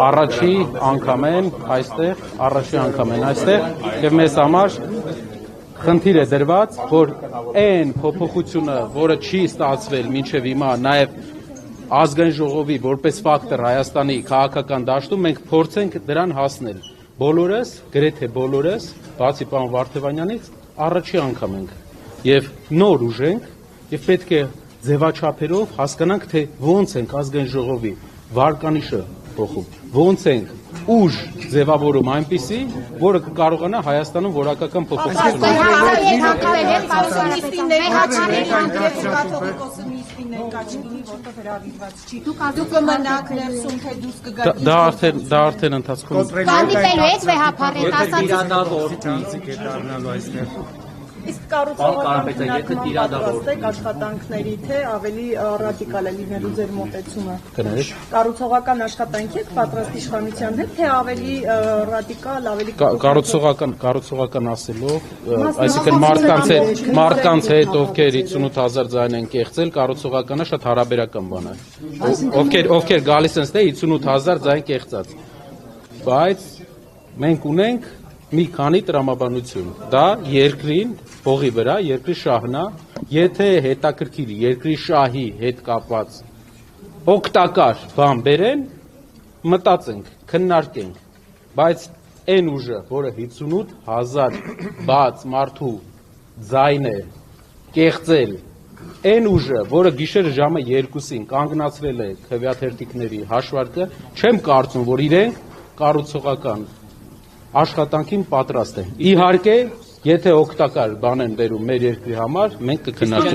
առաջի անգամ են այստեղ եւ մեզ համար խնդիր է դրված, որ այն փոփոխությունը, որը չի ստացվել մինչև հիմա, նաեւ ազգային ժողովի որպես ֆակտոր Հայաստանի քաղաքական դաշտում մենք փորձենք դրան հասնել։ Բոլորս, գրեթե բոլորս, բացի պարոն Վարդևանյանից, առաջի անգամ ենք եւ նոր ուժ ենք եւ պետք է ձևաչափերով հասկանանք, թե ոնց ենք ազգային ժողովի վարկանիշը փոխում, ոնց ենք ուժ ձևավորում այնպիսի, որը կարողանա Հայաստանում որակական փոփոխություն Դա արդեն ընթացքում Կանդիպելու եք վեհապարետ Իսկ կառուցողական պատրաստ աշխատանքների թե ավելի ռադիկալ է լինելու ձեր մոտեցումը։ Կառուցողական աշխատանքի եք պատրաստ իշխանության հետ թե ավելի ռադիկալ, ավելի կառուցողական ասելով, այսինքն մարդկանց հետ ովքեր 58000 ձայն են կեղծել, կառուցողականը շատ հարաբերական բան է։ Ովքեր գալիս են ստե 58000 ձայն կեղծած։ Բայց մենք ունենք մի քանի տրամաբանություն, դա երկրին, փողի վրա, երկրի շահն է, եթե հետաքրքիր երկրի շահի հետ կապված օգտակար բան բերեն, մտածենք, քննարկենք, բայց այն ուժը, որը 58000 բաց մարդու ձայն է կեղծել, այն ուժը, որը գիշերը ժամը 2-ին կանգնացրել է քվեաթերթիկների հաշվարկը, չեմ կարծում, որ իրենք կառուցողական աշխատանքին պատրաստ են։ Իհարկե, եթե օգտակար բան են բերում մեր երկրի համար, մենք կքննարկենք։